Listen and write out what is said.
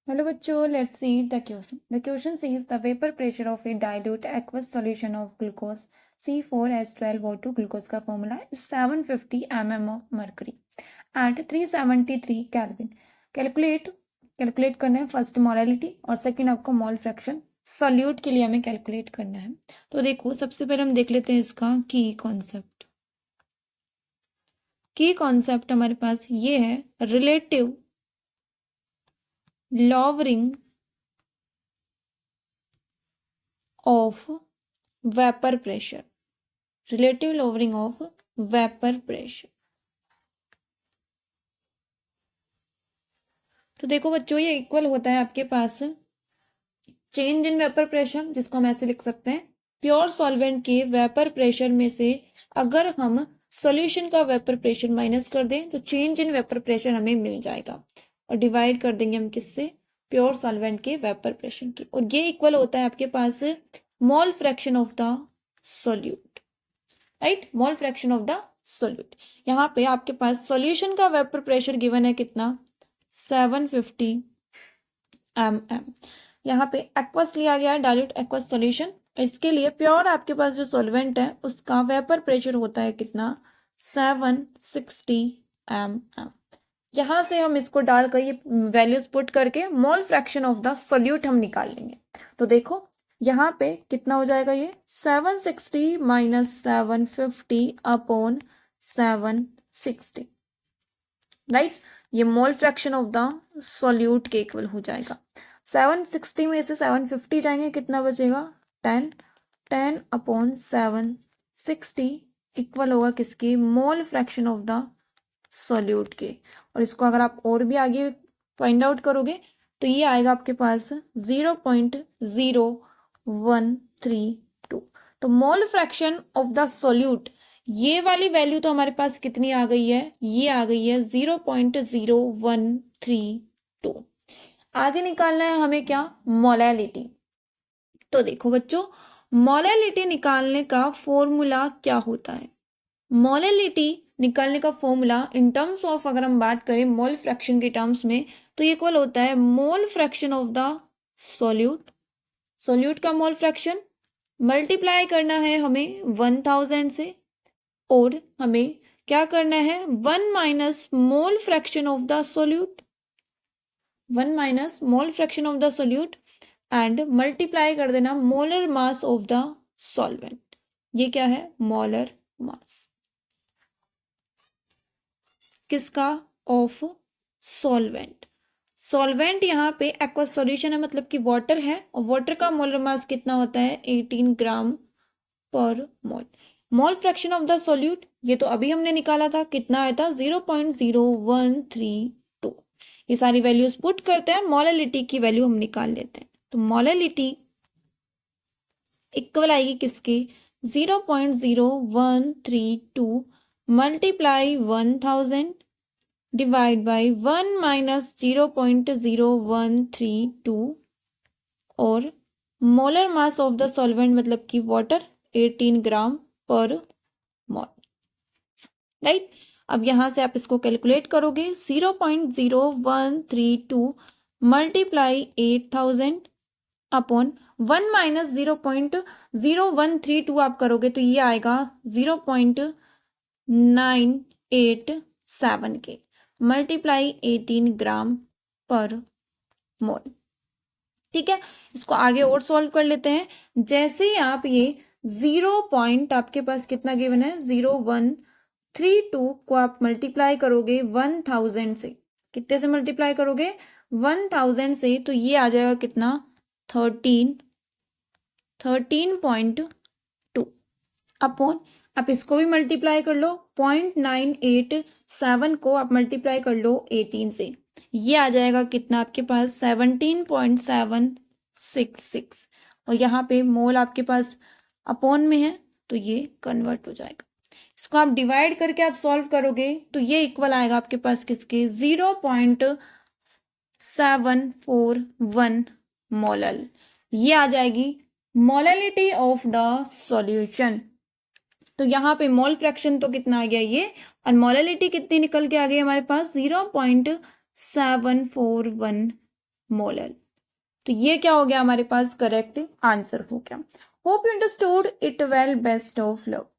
Hello bachcho, let's see the question. The question says the vapor pressure of a dilute aqueous solution of glucose C4H12O2 glucose का formula is 750 mm of mercury at 373 Kelvin. Calculate करना है first molality और second आपको mole fraction solute के लिए हमें calculate करना है। तो देखो सबसे पहले हम देख लेते हैं इसका की कॉन्सेप्ट हमारे पास ये है relative lowering of vapor pressure, relative lowering of vapor pressure। तो देखो बच्चों ये इक्वल होता है आपके पास चेंज इन वेपर प्रेशर, जिसको हम ऐसे लिख सकते हैं प्योर सॉल्वेंट के वेपर प्रेशर में से अगर हम सॉल्यूशन का वेपर प्रेशर माइनस कर दें तो चेंज इन वेपर प्रेशर हमें मिल जाएगा और डिवाइड कर देंगे हम किससे, प्योर सॉल्वेंट के वेपर प्रेशर की, और ये इक्वल होता है आपके पास mole fraction of the solute, right, mole fraction of the solute. यहाँ पे आपके पास सॉल्यूशन का वेपर प्रेशर गिवन है कितना 750 mm। यहाँ पे एक्वस लिया गया है, डाइल्यूट एक्वस सॉल्यूशन। इसके लिए प्योर आपके पास जो सॉल्वेंट है उसका वेपर प्रेशर होता है कितना 760 mm। यहाँ से हम इसको डालकर ये वैल्यूज पुट करके मोल फ्रैक्शन ऑफ द सॉल्यूट हम निकाल लेंगे। तो देखो यहाँ पे कितना हो जाएगा, ये 760 माइनस 750 अपॉन 760, राइट, ये मोल फ्रैक्शन ऑफ द सॉल्यूट के इक्वल हो जाएगा। 760 में से 750 जाएंगे, कितना बचेगा 10 अपॉन 760 इक्वल होगा किसके, मोल फ्रैक्शन ऑफ द सॉल्यूट के। और इसको अगर आप और भी आगे फाइंड आउट करोगे तो ये आएगा आपके पास 0.0132। तो मोल फ्रैक्शन ऑफ द सॉल्यूट, ये वाली वैल्यू तो हमारे पास कितनी आ गई है, ये आ गई है 0.0132। आगे निकालना है हमें क्या, मोलैलिटी। तो देखो बच्चों मोलैलिटी निकालने का फॉर्मूला क्या होता है, मोलैलिटी निकालने का फॉर्मूला इन टर्म्स ऑफ अगर हम बात करें मोल फ्रैक्शन के टर्म्स में तो ये इक्वल होता है मोल fraction of the solute, solute का मोल फ्रैक्शन मल्टीप्लाई करना है हमें 1000 से, और हमें क्या करना है 1 minus mole fraction of the solute, 1 minus mole fraction of the solute and multiply कर देना molar mass of the solvent. ये क्या है, मोलर मास किसका, ऑफ सॉल्वेंट। सॉल्वेंट यहाँ पे एक्वस सॉल्यूशन है, मतलब कि वाटर है, और वाटर का मोलर मास कितना होता है 18 gram per mole. Mole fraction of the solute ये तो अभी हमने निकाला था, कितना आया था 0.0132। ये सारी वैल्यूज पुट करते हैं, मोलैलिटी की वैल्यू हम निकाल लेते हैं। तो मोलैलिटी इक्वल आएगी किसके 0.0132 मल्टीप्लाई 1000 डिवाइड बाई 1 माइनस 0.0132 और molar mass of the solvent मतलब कि वाटर 18 ग्राम पर मोल, राइट। अब यहां से आप इसको कैलकुलेट करोगे 0.0132 मल्टीप्लाई 8000 अपॉन 1 माइनस 0.0132 आप करोगे तो ये आएगा 0.987 के मल्टीप्लाई 18 ग्राम पर मोल। ठीक है, इसको आगे और सॉल्व कर लेते हैं। जैसे ही आप ये 0. आपके पास कितना गिवन है 0.132 को आप मल्टीप्लाई करोगे 1000 से, कितने से मल्टीप्लाई करोगे 1000 से, तो ये आ जाएगा कितना 13.2 अपॉन, आप इसको भी मल्टीप्लाई कर लो 0.987 को आप मल्टीप्लाई कर लो 18 से, ये आ जाएगा कितना आपके पास 17.766, और यहाँ पे मोल आपके पास अपॉन में है तो ये कन्वर्ट हो जाएगा। इसको आप डिवाइड करके आप सॉल्व करोगे तो ये इक्वल आएगा आपके पास किसके 0.741 मोलल, ये आ जाएगी मोलैलिटी ऑफ द सॉल्यूशन। तो यहाँ पे मोल फ्रैक्शन तो कितना आ गया ये, और मोलैलिटी कितनी निकल के आ गई हमारे पास 0.741 मोलर। तो ये क्या हो गया हमारे पास, करेक्ट आंसर हो गया। Hope you understood it well, best of luck.